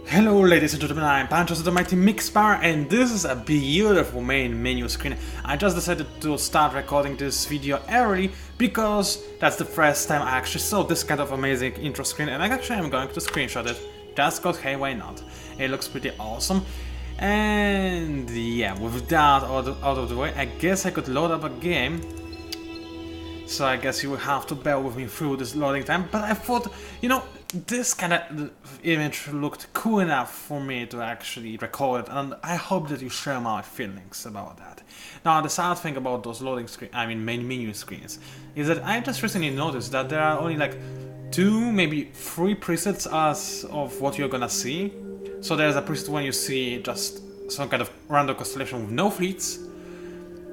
Hello ladies and gentlemen, I'm PANCZASU, the mighty Mixbar, and this is a beautiful main menu screen. I just decided to start recording this video early because that's the first time I actually saw this kind of amazing intro screen, and actually I'm going to screenshot it, just cause hey, why not? It looks pretty awesome. And yeah, with that out of the way, I guess I could load up a game. So I guess you will have to bear with me through this loading time, but I thought, you know, this kind of image looked cool enough for me to actually record it, and I hope that you share my feelings about that. Now, the sad thing about those loading main menu screens, is that I just recently noticed that there are only like 2, maybe 3 presets as of what you're gonna see. So there's a preset when you see just some kind of random constellation with no fleets,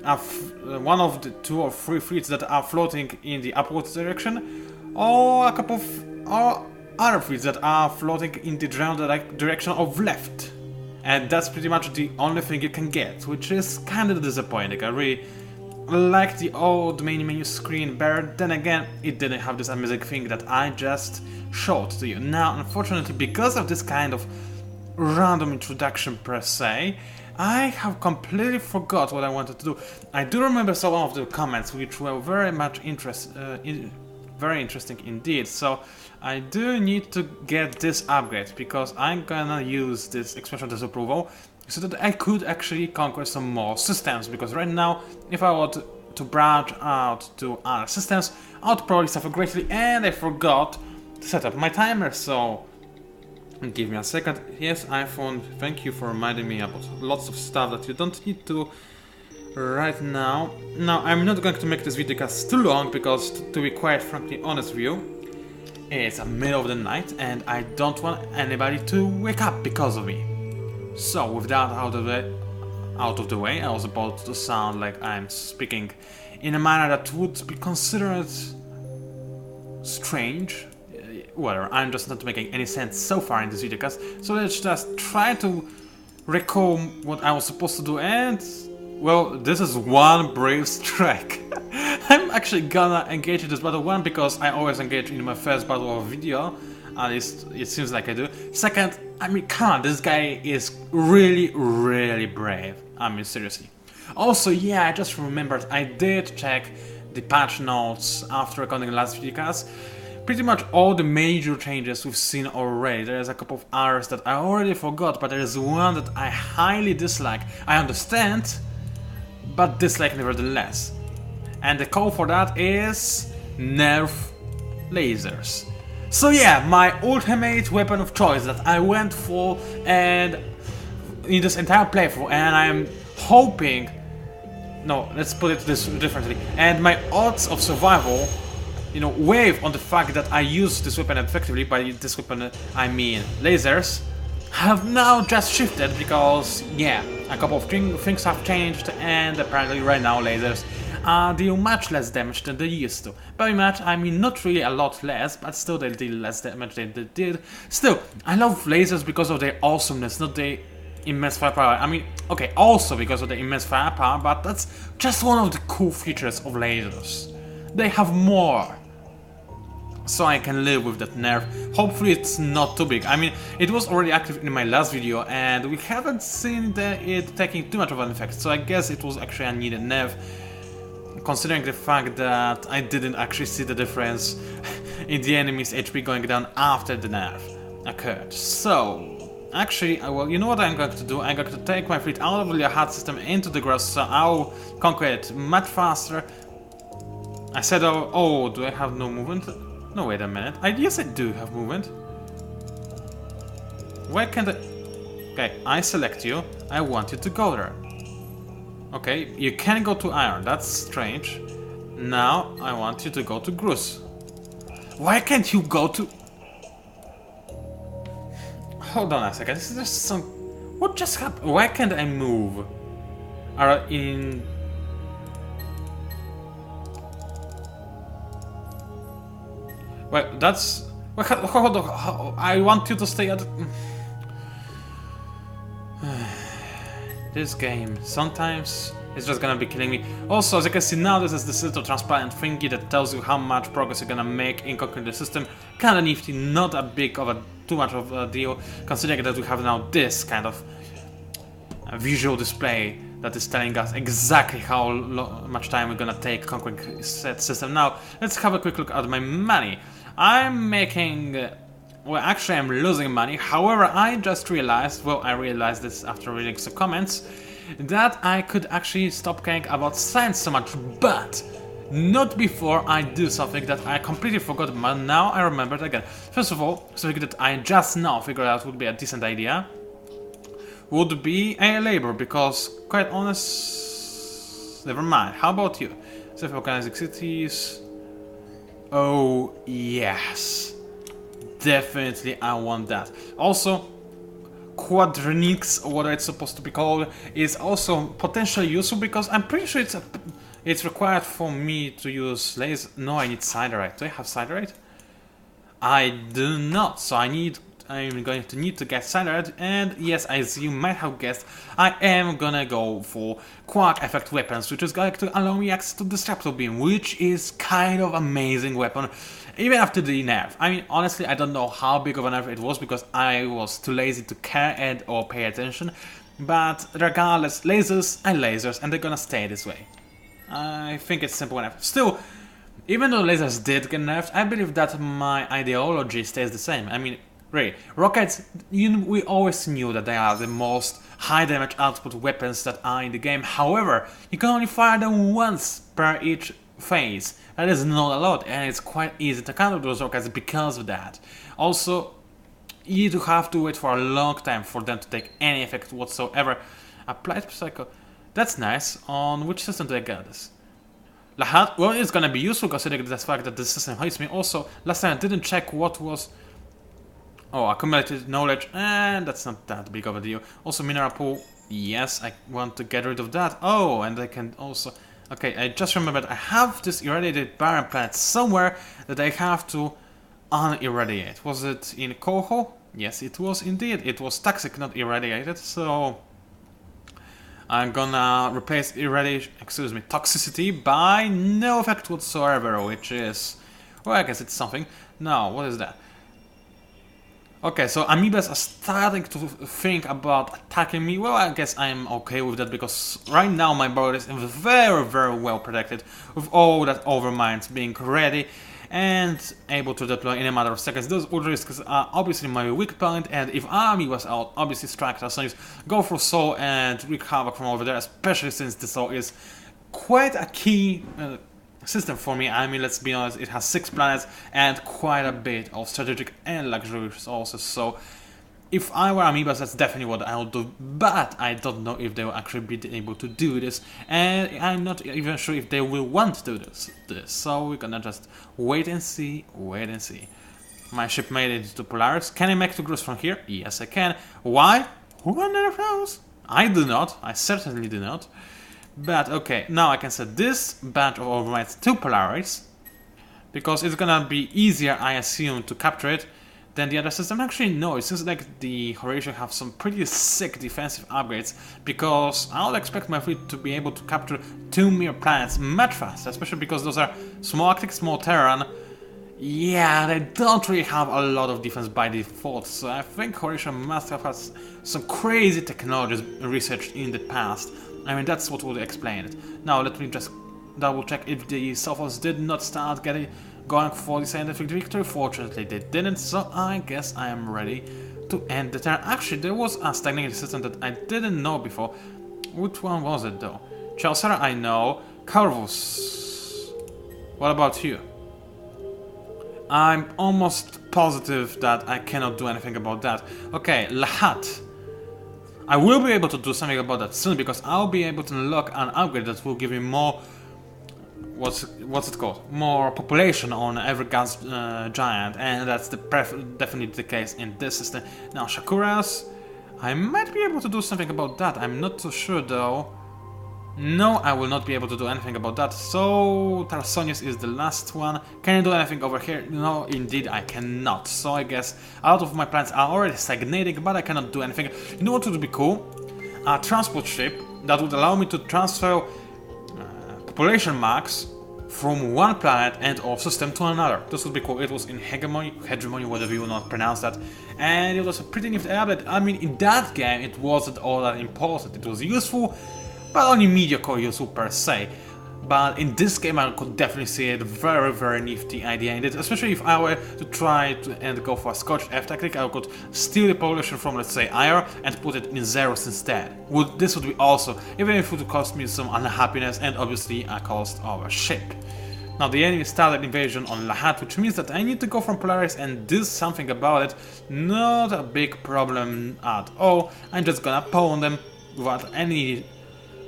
one of the 2 or 3 fleets that are floating in the upwards direction, or a couple of other fleets that are floating in the general direction of left. And that's pretty much the only thing you can get, which is kind of disappointing. I really like the old main menu screen better, then again, it didn't have this amazing thing that I just showed to you. Now, unfortunately, because of this kind of random introduction per se, I have completely forgot what I wanted to do. I do remember some of the comments which were very much very interesting indeed, so I do need to get this upgrade because I'm gonna use this expression of disapproval so that I could actually conquer some more systems, because right now, if I were to branch out to other systems, I would probably suffer greatly, and I forgot to set up my timer, so give me a second. Yes, iPhone, thank you for reminding me about lots of stuff that you don't need to right now. Now, I'm not going to make this video too long because, to be quite frankly honest with you, it's the middle of the night and I don't want anybody to wake up because of me. So, with that out of the way, I was about to sound like I'm speaking in a manner that would be considered strange. Well, I'm just not making any sense so far in this videocast, so let's just try to recall what I was supposed to do, and well, this is one brave strike. I'm actually gonna engage in this battle, one, because I always engage in my first battle of video, at least it seems like I do. Second, I mean, come on, this guy is really brave. I mean, seriously. Also, yeah, I just remembered I did check the patch notes after recording the last videocast. Pretty much all the major changes we've seen already. There's a couple of others that I already forgot, but there is one that I highly dislike. I understand, but dislike nevertheless. And the call for that is nerf lasers. So yeah, my ultimate weapon of choice that I went for and in this entire playthrough, and I'm hoping... No, let's put it this differently. And my odds of survival, you know, wave on the fact that I use this weapon effectively. By this weapon I mean lasers, have now just shifted because, yeah, a couple of things have changed, and apparently right now lasers deal much less damage than they used to. By much, I mean not really a lot less, but still they deal less damage than they did. Still, I love lasers because of their awesomeness, not their immense firepower. I mean, okay, also because of the immense firepower, but that's just one of the cool features of lasers. They have more. So I can live with that nerf. Hopefully it's not too big. I mean, it was already active in my last video and we haven't seen it taking too much of an effect, so I guess it was actually a needed nerf, considering the fact that I didn't actually see the difference in the enemy's HP going down after the nerf occurred. So, actually, well, you know what I'm going to do? I'm going to take my fleet out of the HUD system into the grass, so I'll conquer it much faster. I said, oh, do I have no movement? No, wait a minute. Yes, I do have movement. Why can't I... Okay, I select you. I want you to go there. Okay, you can go to iron. That's strange. Now, I want you to go to Grus. Why can't you go to... Hold on a second. Is there some... What just happened? Why can't I move? Are in... Well, that's... Hold on, I want you to stay at... This game, sometimes it's just gonna be killing me. Also, as you can see now, this is this little transparent thingy that tells you how much progress you're gonna make in conquering the system. Kinda nifty, not a big of a too much of a deal, considering that we have now this kind of visual display that is telling us exactly how much time we're gonna take conquering said system. Now, let's have a quick look at my money. I'm making... well, actually I'm losing money, however, I just realized, well, I realized this after reading some comments, that I could actually stop caring about science so much, but not before I do something that I completely forgot about. Now I remembered again. First of all, something that I just now figured out would be a decent idea would be a labor, because, quite honest, never mind. How about you? Self-organizing cities. Oh, yes. Definitely I want that. Also, quadronics, or what it's supposed to be called, is also potentially useful, because I'm pretty sure it's required for me to use laser. No, I need siderite. Do I have siderite? I do not, so I'm going to need to get siderite, and yes, as you might have guessed, I am gonna go for quark effect weapons, which is going to allow me access to Disruptor Beam, which is kind of amazing weapon, even after the nerf. I mean, honestly, I don't know how big of a nerf it was, because I was too lazy to care and or pay attention, but regardless, lasers are lasers, and they're gonna stay this way. I think it's simple enough. Still, even though lasers did get nerfed, I believe that my ideology stays the same. I mean, really, rockets, we always knew that they are the most high damage output weapons that are in the game. However, you can only fire them once per each phase. That is not a lot, and it's quite easy to counter those rockets because of that. Also, you do have to wait for a long time for them to take any effect whatsoever. Applied Psycho, that's nice. On which system do I get this? Lahat, well, it's gonna be useful considering the fact that the system hates me. Also, last time I didn't check what was... oh, accumulated knowledge, and that's not that big of a deal. Also, mineral pool, yes, I want to get rid of that. Oh, and I can also... okay, I just remembered I have this irradiated barren planet somewhere that I have to unirradiate. Was it in Coho? Yes, it was indeed. It was toxic, not irradiated, so... I'm gonna replace toxicity by no effect whatsoever, which is... well, I guess it's something. Now, what is that? Okay, so amoebas are starting to think about attacking me. Well, I guess I'm okay with that, because right now my board is very, very well protected, with all that overminds being ready and able to deploy in a matter of seconds. Those Ultrisks are obviously my weak point, and if amoebas out, obviously Strike Sonics go for Soul and wreak havoc from over there, especially since the Soul is quite a key system for me. I mean, let's be honest, it has 6 planets and quite a bit of strategic and luxury resources, so if I were amoebas, that's definitely what I would do, but I don't know if they will actually be able to do this, and I'm not even sure if they will want to do this, so we're gonna just wait and see. My ship made it to Polaris. Can I make 2 grooves from here? Yes, I can. Why? Who on earth knows? I do not. I certainly do not. But okay, now I can set this batch of overmites to Polaris, because it's gonna be easier, I assume, to capture it than the other system. Actually, no, it seems like the Horatio have some pretty sick defensive upgrades, because I would expect my fleet to be able to capture 2 mere planets much faster, especially because those are small Arctic, small Terran. Yeah, they don't really have a lot of defense by default, so I think Horatio must have had some crazy technologies researched in the past. I mean, that's what would explain it. Now, let me just double check if the Sophos did not start going for the scientific victory. Fortunately, they didn't, so I guess I am ready to end the turn. Actually, there was a stagnating system that I didn't know before. Which one was it, though? Chelsea, I know. Carvus. What about you? I'm almost positive that I cannot do anything about that. Okay, Lahat. I will be able to do something about that soon, because I'll be able to unlock an upgrade that will give me more... what's it called? More population on every gas giant, and that's definitely the case in this system. Now, Shakuras, I might be able to do something about that. I'm not too sure, though. No, I will not be able to do anything about that. So, Tarsonius is the last one. Can I do anything over here? No, indeed I cannot. So I guess a lot of my plants are already stagnating, but I cannot do anything. You know what would be cool? A transport ship that would allow me to transfer population max from one planet and or system to another. This would be cool. It was in hegemony, whatever you want to pronounce that, and it was a pretty nifty update. I mean, in that game it wasn't all that important. It was useful, but only mediocre useful per se. But in this game I could definitely see it very nifty idea in it, especially if I were to try and go for a Scotch F tactic. I could steal the population from, let's say, IR and put it in zeros instead. This would be awesome, even if it would cost me some unhappiness and obviously a cost of a ship. Now the enemy started invasion on Lahat, which means that I need to go from Polaris and do something about it. Not a big problem at all. I'm just gonna pawn them without any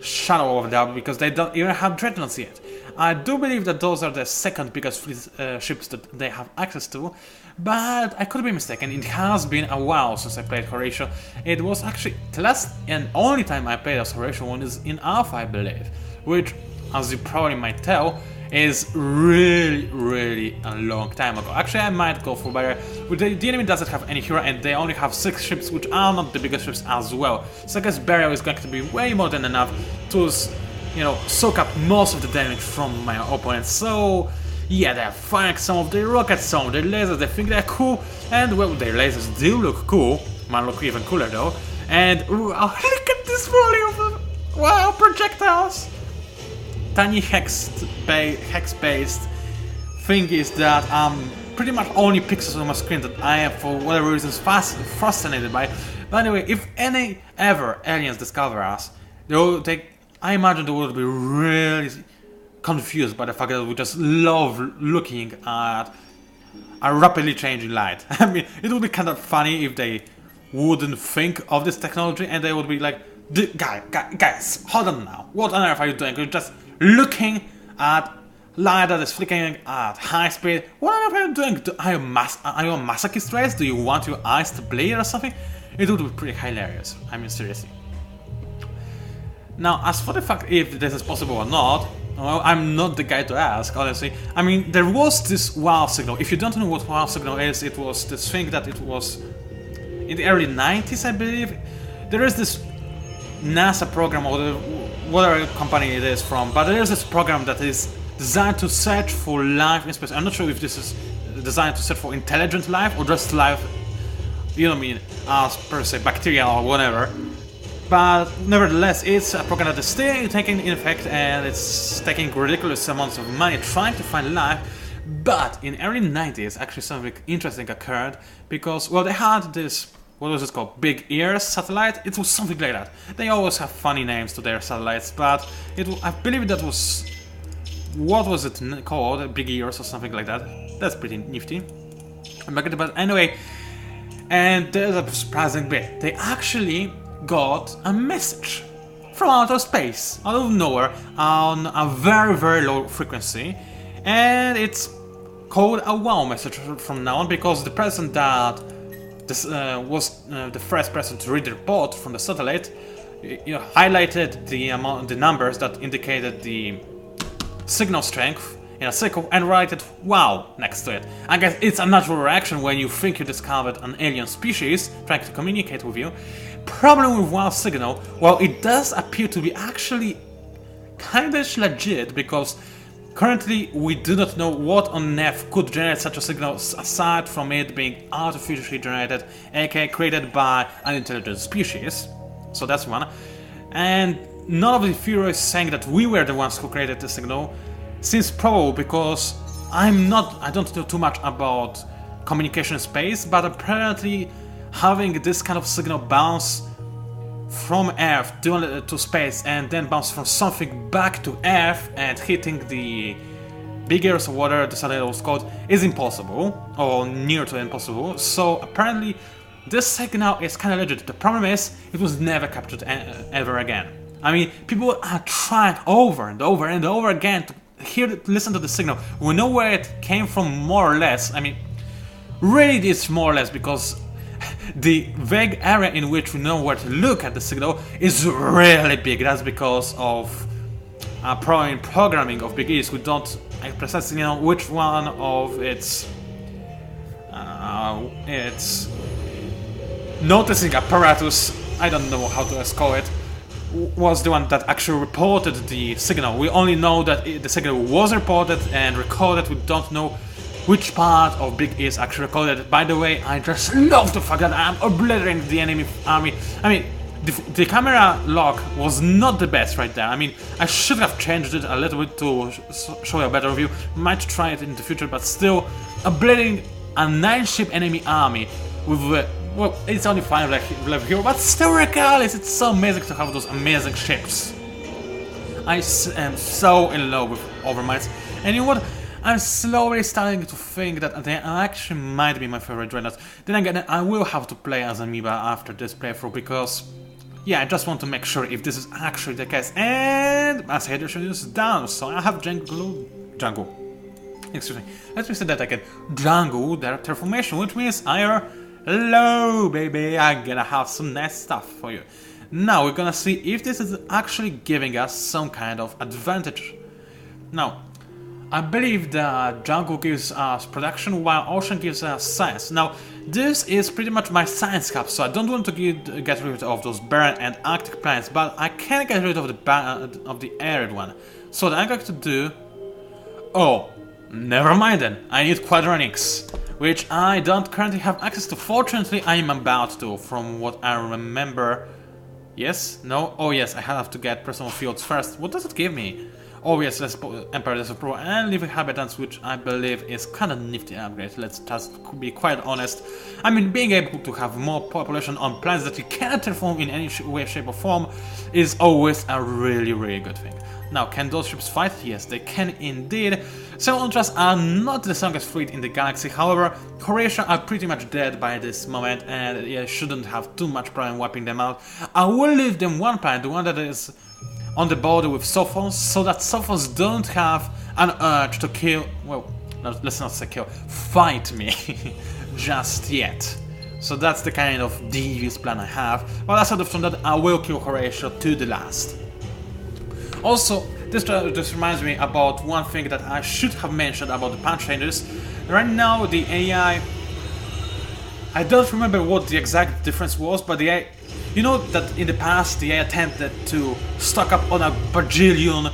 shadow of doubt, because they don't even have dreadnoughts yet. I do believe that those are the second biggest fleet, ships that they have access to, but I could be mistaken. It has been a while since I played Horatio. It was actually the last and only time I played as Horatio one is in Alpha, I believe, which, as you probably might tell, is really a long time ago. Actually, I might go for better. The enemy doesn't have any hero and they only have 6 ships, which are not the biggest ships as well. So I guess burial is going to be way more than enough to, you know, soak up most of the damage from my opponents. So yeah, they're firing some of their rockets, some of their lasers. They think they're cool, and well, their lasers do look cool. Might look even cooler though. And ooh, look at this volume of them. Wow, projectiles. Tiny hex-based thing is that pretty much only pixels on my screen that I am for whatever reasons fascinated by. But anyway, if any ever aliens discover us, I imagine they would be really confused by the fact that we just love looking at a rapidly changing light. I mean, it would be kind of funny if they wouldn't think of this technology and they would be like, guys, hold on now. What on earth are you doing? You're just looking at light that is flickering at high speed. What on earth are you doing? Are you a masochist race? Do you want your eyes to bleed or something? It would be pretty hilarious. I mean, seriously. Now, as for the fact if this is possible or not, well, I'm not the guy to ask, honestly. I mean, there was this wow signal. If you don't know what wow signal is, it was this thing that it was in the early 90s, I believe. There is this NASA program, or whatever company it is from, but there is this program that is designed to search for life in space. I'm not sure if this is designed to search for intelligent life or just life, you know what I mean, as per se bacteria or whatever. But nevertheless, it's a program that is still taking in effect and it's taking ridiculous amounts of money trying to find life. But in early 90s, actually something interesting occurred because, well, they had this, what was it called? Big Ears satellite? It was something like that. They always have funny names to their satellites, but I believe that was, what was it called? Big Ears or something like that. That's pretty nifty. But anyway, and there's a surprising bit. They actually got a message from outer space, out of nowhere, on a very low frequency, and it's called a wow message from now on because the person that was the first person to read the report from the satellite, highlighted the numbers that indicated the signal strength in a circle and wrote wow next to it. I guess it's a natural reaction when you think you discovered an alien species trying to communicate with you. Problem with wow signal, well, it does appear to be actually kinda legit because currently we do not know what on earth could generate such a signal aside from it being artificially generated, aka created by an intelligent species. So that's one. And none of the theories saying that we were the ones who created the signal seems probable because I don't know too much about communication in space, but apparently having this kind of signal bounce from Earth to space and then bounce from something back to Earth and hitting the big areas of water, the satellite was called, is impossible, or near to impossible. So apparently this signal is kind of legit. The problem is it was never captured ever again. I mean, people are trying over and over again to listen to the signal. We know where it came from more or less. I mean, really it's more or less because the vague area in which we know where to look at the signal is really big. That's because of programming of Big E's. We don't precisely know which one of its noticing apparatus, I don't know how to call it, was the one that actually reported the signal. We only know that the signal was reported and recorded. We don't know which part of Big is actually recorded. By the way, I just love the fact that I'm obliterating the enemy army. I mean, the camera lock was not the best right there. I mean, I should have changed it a little bit to show you a better view. Might try it in the future, but still, obliterating a 9-ship enemy army with well, it's only 5 left here, but still regardless, it's so amazing to have those amazing ships. I am so in love with Overmites, and you know what? I'm slowly starting to think that they actually might be my favorite dreadnoughts. Then again, I will have to play as Amoeba after this playthrough, because yeah, I just want to make sure if this is actually the case. And my hydration is down, so I have jungle. Excuse me, let me say that again. Jungle Director Formation, which means hello, baby, I'm gonna have some nice stuff for you. Now we're gonna see if this is actually giving us some kind of advantage. Now, I believe that jungle gives us production while ocean gives us science. Now, this is pretty much my science cap, so I don't want to get rid of those barren and arctic planets, but I can get rid of the arid one. So what I'm going to do... Oh, never mind then, I need quadronics, which I don't currently have access to. Fortunately, I am about to, from what I remember. Yes? No? Oh yes, I have to get personal fields first. What does it give me? Oh yes, let's Empire Disapproval and Living Habitats, which I believe is kind of nifty upgrade. Let's just be quite honest. I mean, being able to have more population on planets that you cannot terraform in any way, shape or form is always a really good thing. Now, can those ships fight? Yes, they can indeed. Several Ultras are not the strongest fleet in the galaxy, however, Croatia are pretty much dead by this moment and yeah, shouldn't have too much problem wiping them out. I will leave them one planet, the one that is on the border with Sophos, so that Sophos don't have an urge to kill, well, no, let's not say kill, fight me just yet. So that's the kind of devious plan I have, but aside from that, I will kill Croatia to the last. Also, this reminds me about one thing that I should have mentioned about the punch changes. Right now, the AI... I don't remember what the exact difference was, but the AI... You know that in the past, the AI attempted to stock up on a bajillion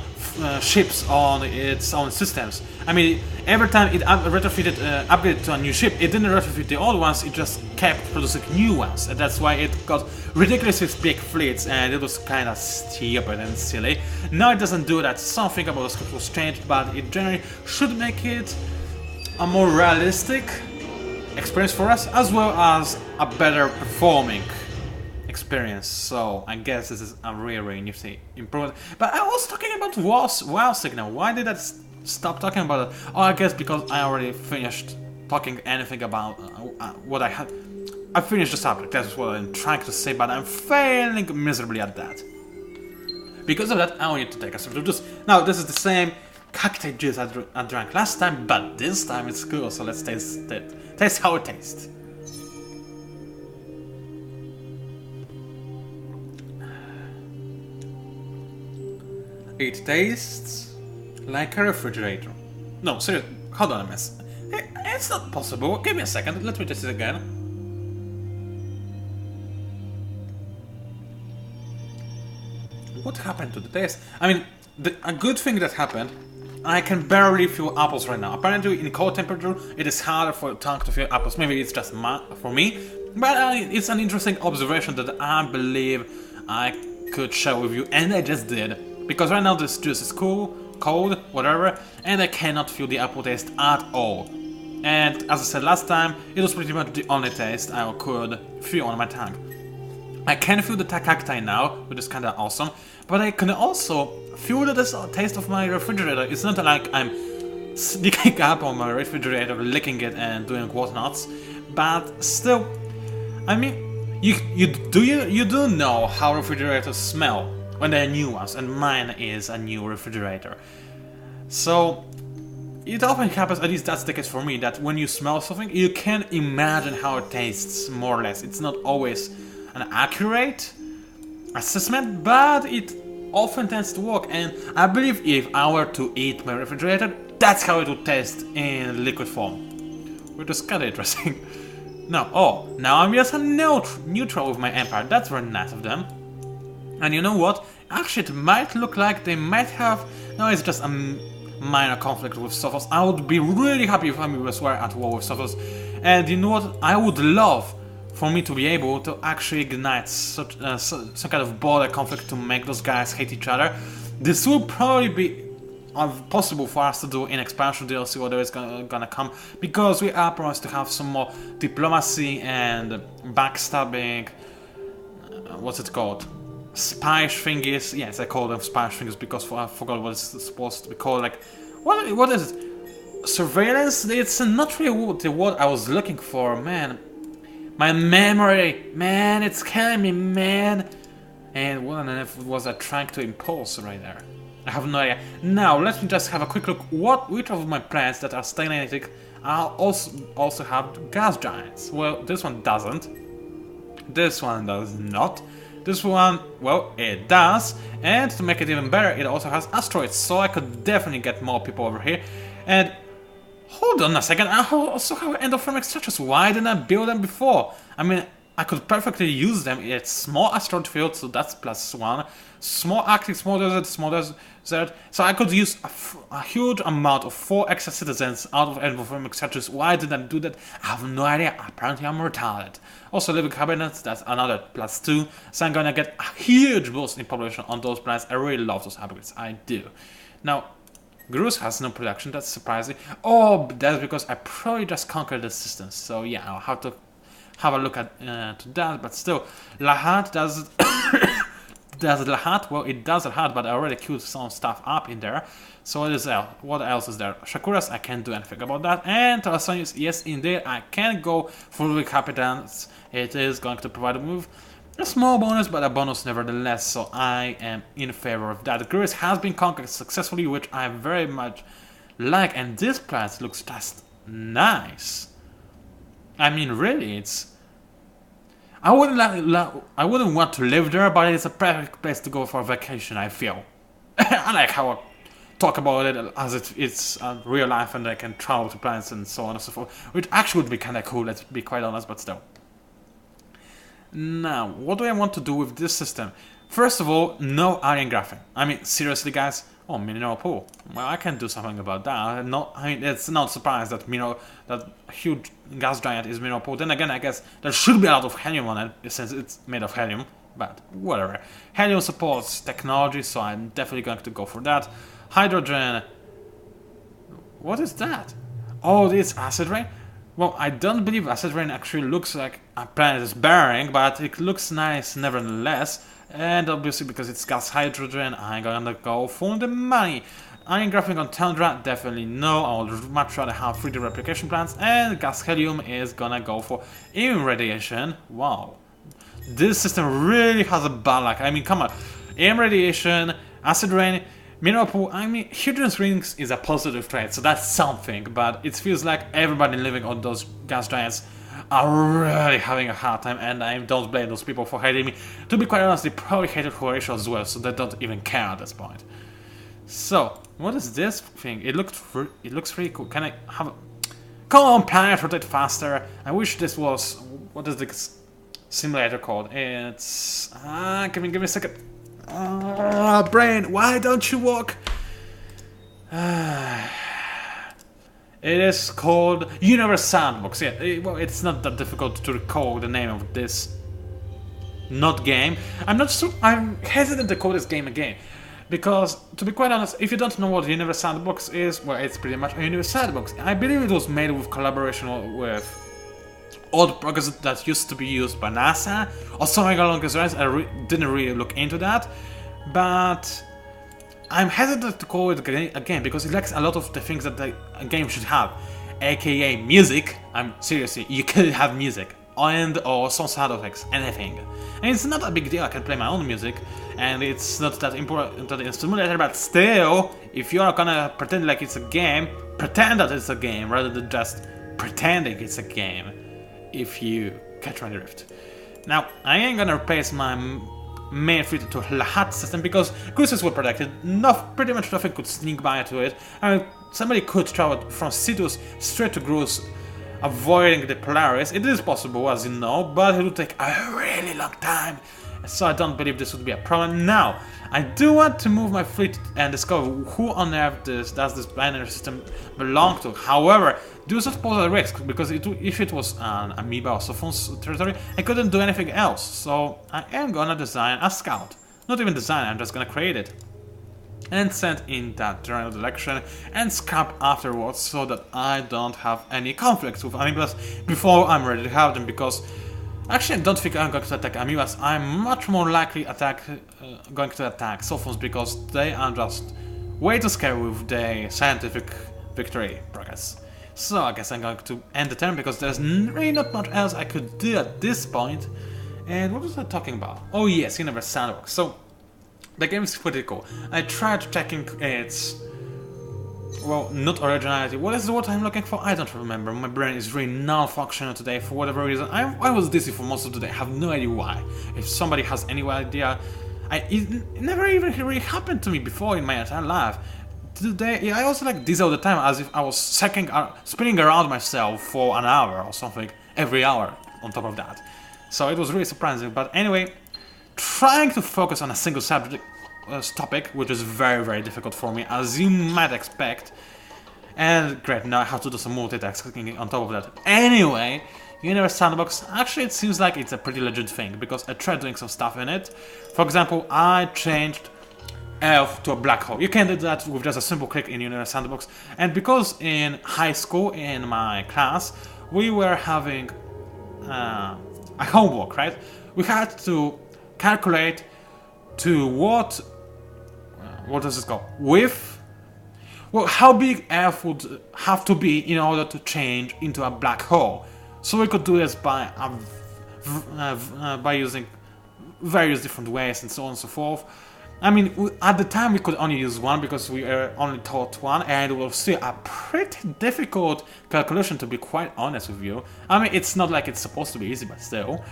ships on its own systems. I mean, every time it upgraded to a new ship, it didn't retrofit the old ones, it just kept producing new ones. And that's why it got ridiculously big fleets, and it was kind of stupid and silly. Now it doesn't do that. Something about the script was changed, but it generally should make it a more realistic experience for us, as well as a better performing experience. So I guess this is a really nifty improvement. But I was talking about WoW signal. Why did I stop talking about it? Oh, I guess because I already finished talking anything about what I had. I finished the subject, that's what I'm trying to say, but I'm failing miserably at that. Because of that, I will need to take a sip of juice. Now, this is the same Cacti juice I drank last time, but this time it's cool, so let's taste it. Taste how it tastes. It tastes like a refrigerator. No, seriously, hold on a minute. It's not possible. Give me a second, let me taste it again. What happened to the taste? I mean, a good thing that happened, I can barely feel apples right now. Apparently, in cold temperature, it is harder for the tongue to feel apples. Maybe it's just for me, but it's an interesting observation that I believe I could share with you, and I just did. Because right now this juice is cool, cold, whatever, and I cannot feel the apple taste at all. And as I said last time, it was pretty much the only taste I could feel on my tongue. I can feel the Cacti now, which is kinda awesome, but I can also feel the taste of my refrigerator. It's not like I'm sneaking up on my refrigerator, licking it and doing whatnots, but still, I mean, you do know how refrigerators smell when they're new ones, and mine is a new refrigerator. So it often happens, at least that's the case for me, that when you smell something, you can imagine how it tastes, more or less. It's not always an accurate assessment, but it often tends to work, and I believe if I were to eat my refrigerator, that's how it would taste in liquid form. Which is kinda interesting. Now I'm just a neutral with my Empire, that's very nice of them. And you know what? Actually, it might look like they might have... No, it's just a minor conflict with Sophos. I would be really happy if I were at war with Sophos. And you know what? I would love for me to be able to actually ignite such some kind of border conflict to make those guys hate each other. This will probably be possible for us to do in expansion DLC, whatever is gonna come, because we are promised to have some more diplomacy and backstabbing. What's it called? Spyish thingies. Yes, I call them spyish thingies because I forgot what it's supposed to be called. Like, what is it? Surveillance? It's not really the word I was looking for, man. My memory, man, it's killing me, man. And what on earth was I trying to impulse right there? I have no idea. Now, let me just have a quick look. Which of my planets that are stagnating are also have gas giants? Well, this one doesn't. This one does not. This one, well, it does. And to make it even better, it also has asteroids. So I could definitely get more people over here. And hold on a second. I also have endothermic structures. Why didn't I build them before? I mean, I could perfectly use them. It's small asteroid field, so that's +1. Small Arctic, small desert, small desert. So I could use a huge amount of 4 extra citizens out of endothermic structures. Why didn't I do that? I have no idea. Apparently I'm retarded. Also living cabinets, that's another +2. So I'm gonna get a huge boost in population on those planets. I really love those habits. I do. Now, Grus has no production. That's surprising. Oh, but that's because I probably just conquered the system. So yeah, I'll have to have a look at to that, but still, Lahat does does Lahat? Well, it does Lahat, but I already queued some stuff up in there. So what else is there? Shakuras, I can't do anything about that. And Talasonius, yes, indeed, I can go full recapitance. It is going to provide a move. A small bonus, but a bonus nevertheless, so I am in favor of that. Grus has been conquered successfully, which I very much like, and this planet looks just nice. I mean, really, it's... I wouldn't want to live there, but it's a perfect place to go for a vacation, I feel. I like how I talk about it as it's real life and I can travel to planets and so on and so forth, which actually would be kind of cool, let's be quite honest, but still. Now, what do I want to do with this system? First of all, no alien graphing. I mean, seriously, guys? Oh, mineral pool. Well, I can do something about that. I mean, it's not surprised that that huge gas giant is mineral pool. Then again, I guess there should be a lot of helium on it since it's made of helium. But whatever. Helium supports technology, so I'm definitely going to go for that. Hydrogen. What is that? Oh, it's acid rain. Well, I don't believe acid rain actually looks like a planet is bearing, but it looks nice nevertheless. And obviously, because it's gas hydrogen, I'm gonna go for the money. Iron graphing on Tundra, definitely no. I would much rather have 3D replication plants. And gas helium is gonna go for irradiation. Wow. This system really has a bad luck. I mean, come on. Irradiation, acid rain, mineral pool. I mean, hydrogen rings is a positive trait, so that's something. But it feels like everybody living on those gas giants are really having a hard time, and I don't blame those people for hating me. To be quite honest, they probably hated Horatio as well, so they don't even care at this point. So, what is this thing? It looks really cool. Can I have a... Come on, planet, rotate faster. I wish this was... What is this simulator called? It's... give me a second. Brain, why don't you walk? It is called Universe Sandbox. Yeah, well, it's not that difficult to recall the name of this not game. I'm hesitant to call this game a game. Because, to be quite honest, if you don't know what Universe Sandbox is, well, it's pretty much a Universe Sandbox. I believe it was made with collaboration with old programs that used to be used by NASA, or something along those lines. I didn't really look into that. But I'm hesitant to call it a game because it lacks a lot of the things that a game should have, aka music. Seriously, you could have music or some sound effects, anything. And it's not a big deal. I can play my own music, and it's not that important that it's a simulator. But still, if you are gonna pretend like it's a game, pretend that it's a game rather than just pretending it's a game. If you catch my drift. Now, I ain't gonna replace my main fleet to Lahat system because cruisers were protected. Pretty much nothing could sneak by to it. I mean, somebody could travel from Cetus straight to Grus, avoiding the Polaris. It is possible, as you know, but it would take a really long time. so I don't believe this would be a problem. Now, I do want to move my fleet and discover who on earth does this binary system belong to. However, do not pose a risk, because if it was an amoeba or Sophon's territory, I couldn't do anything else. So I am gonna design a scout. Not even design, I'm just gonna create it. And send in that general direction and scrap afterwards, so that I don't have any conflicts with amoebas before I'm ready to have them, because actually I don't think I'm going to attack amoebas. I'm much more likely going to attack Sophons, because they are just way too scary with their scientific victory progress. So I guess I'm going to end the turn, because there's really not much else I could do at this point. And what was I talking about? Oh yes, Universe Sandbox. So the game is pretty cool. I tried checking its, well, not originality. What is the word I'm looking for? I don't remember. My brain is really non-functional today for whatever reason. I was dizzy for most of the day. I have no idea why. If somebody has any idea, it never even really happened to me before in my entire life. Today, I also like this all the time, as if I was spinning around myself for an hour or something every hour on top of that. So it was really surprising. But anyway, trying to focus on a single subject topic, which is very, very difficult for me, as you might expect. And great, now I have to do some multitasking on top of that. Anyway, Universe Sandbox, actually it seems like it's a pretty legit thing, because I tried doing some stuff in it. For example, I changed elf to a black hole. You can do that with just a simple click in Universe Sandbox. And because in high school, in my class, we were having a homework, right? We had to calculate to what does it called? Well, how big Earth would have to be in order to change into a black hole. So we could do this by using various different ways and so on and so forth. I mean, at the time we could only use one, because we were only taught one, and it was still a pretty difficult calculation, to be quite honest with you. I mean, it's not like it's supposed to be easy, but still.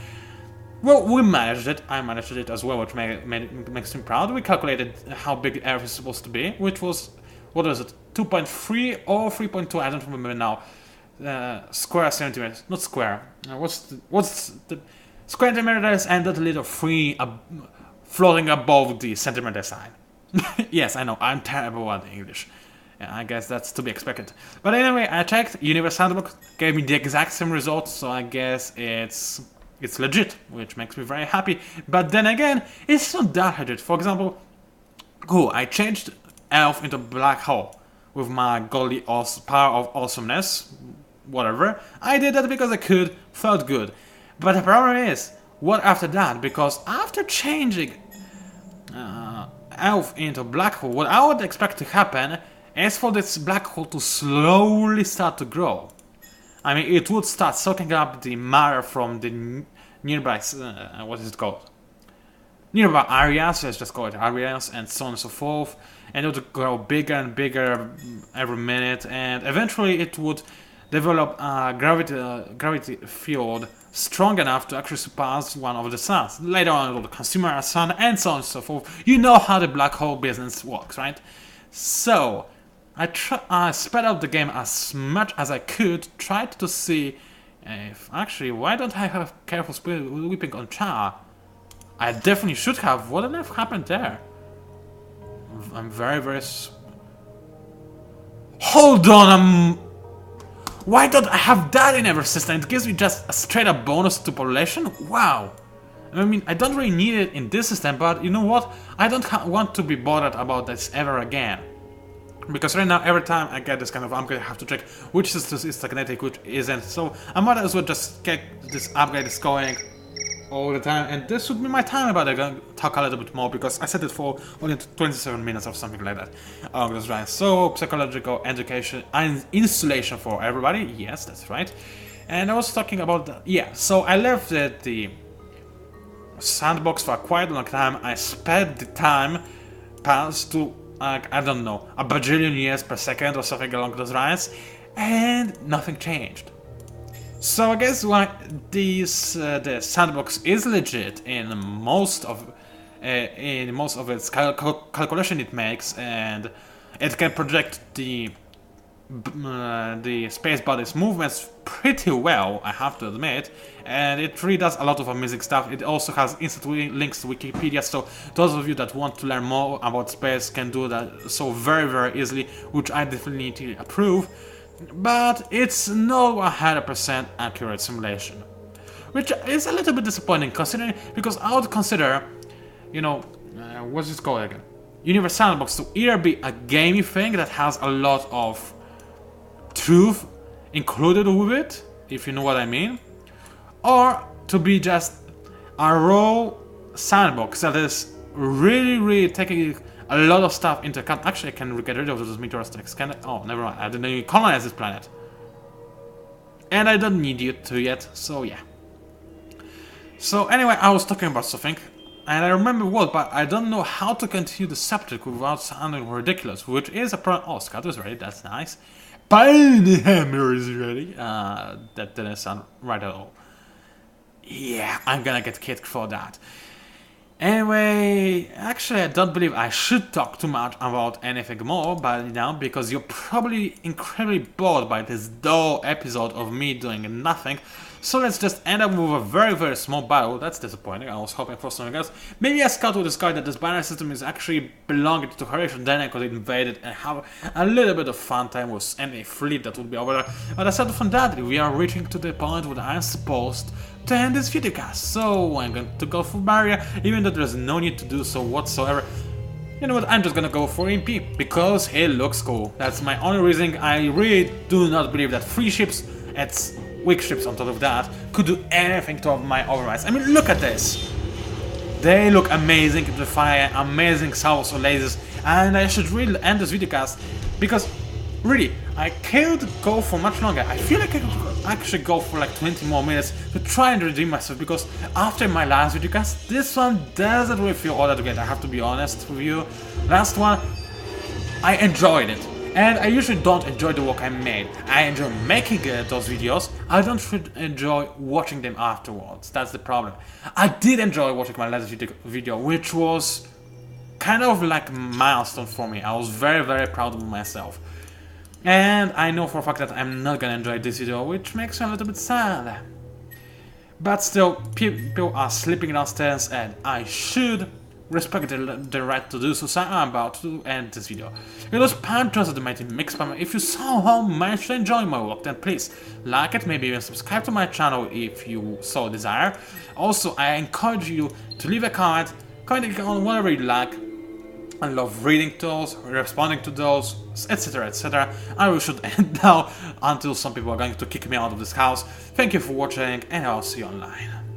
Well, we managed it. I managed it as well, which makes me proud. We calculated how big Earth is supposed to be, which was, what was it, 2.3 or 3.2, I don't remember now. Square centimeters, not square. What's the square centimeters and that little 3 floating above the centimeter sign. Yes, I know, I'm terrible at English. Yeah, I guess that's to be expected. But anyway, I checked, Universe Sandbox gave me the exact same results, so I guess it's legit, which makes me very happy. But then again, it's not that legit. For example, cool, I changed Elf into black hole with my godly power of awesomeness, whatever. I did that because I could, felt good. But the problem is, what after that? Because after changing Elf into black hole, what I would expect to happen is for this black hole to slowly start to grow. I mean, it would start soaking up the matter from the nearby, what is it called? Nearby areas, let's just call it areas, and so on and so forth. And it would grow bigger and bigger every minute, and eventually it would develop a gravity field strong enough to actually surpass one of the suns. Later on it will consume a sun, and so on and so forth. You know how the black hole business works, right? So I sped up the game as much as I could, tried to see if actually, why don't I have careful whipping on Char? I definitely should have. What on earth happened there? I'm very, very... Hold on, why don't I have that in every system? It gives me just a straight up bonus to population? Wow. I mean, I don't really need it in this system, but you know what? I don't want to be bothered about this ever again. Because right now, every time I get this kind of, I'm gonna have to check which system is stagnating, which isn't. So I might as well just get this upgrade is going all the time, and this would be my time about it. I'm gonna talk a little bit more because I set it for only 27 minutes or something like that. That's right. So psychological education and installation for everybody. Yes, that's right. And I was talking about that. Yeah. So I left the sandbox for a quite long time. I spent the time past to I don't know, a bajillion years per second or something along those lines, and nothing changed. So I guess why the sandbox is legit in most of its calculation it makes, and it can project the the space body's movements pretty well, I have to admit, and it really does a lot of amazing stuff. It also has instant links to Wikipedia, so those of you that want to learn more about space can do that so very easily, which I definitely approve, but it's no 100% accurate simulation, which is a little bit disappointing considering, because I would consider, you know, what's this called again? Universe Sandbox to either be a gamey thing that has a lot of truth included with it, if you know what I mean, or to be just a raw sandbox that is really taking a lot of stuff into account. Actually, I can get rid of those meteor stacks. Can I? Oh, never mind. I didn't even colonize this planet, and I don't need you to yet. So yeah. So anyway, I was talking about something, and I remember what, but I don't know how to continue the subject without sounding ridiculous, which is a problem. Oh, Scout is ready. That's nice. Binding hammer is ready. That didn't sound right at all. Yeah, I'm gonna get kicked for that. Anyway, actually I don't believe I should talk too much about anything more by now, because you're probably incredibly bored by this dull episode of me doing nothing. So let's just end up with a very small battle. That's disappointing. I was hoping for something else. Maybe a scout would discover that this binary system is actually belonging to Horatio, then I could invade it and have a little bit of fun time with any fleet that would be over there. But aside from that, we are reaching to the point where I'm supposed to end this videocast. So I'm going to go for barrier, even though there's no need to do so whatsoever. You know what, I'm just gonna go for MP, because it looks cool. That's my only reason. I really do not believe that 3 ships, it's weak ships on top of that, could do anything to my overrides. I mean, look at this. They look amazing, the fire, amazing salvos or lasers, and I should really end this videocast, because really, I can't go for much longer. I feel like I could actually go for like 20 more minutes to try and redeem myself, because after my last videocast, this one doesn't really feel all that great, I have to be honest with you. Last one, I enjoyed it. And I usually don't enjoy the work I made. I enjoy making those videos, I don't enjoy watching them afterwards. That's the problem. I did enjoy watching my last video, which was kind of like a milestone for me. I was very proud of myself. And I know for a fact that I'm not gonna enjoy this video, which makes me a little bit sad. But still, people are sleeping downstairs and I should respect the right to do so, so I'm about to end this video. It was PANCZASU, the mighty mix spammer. If you somehow managed to enjoy my work, then please like it, maybe even subscribe to my channel if you so desire. Also, I encourage you to leave a comment on whatever you like. I love reading those, responding to those, etc. I will should end now until some people are going to kick me out of this house. Thank you for watching, and I'll see you online.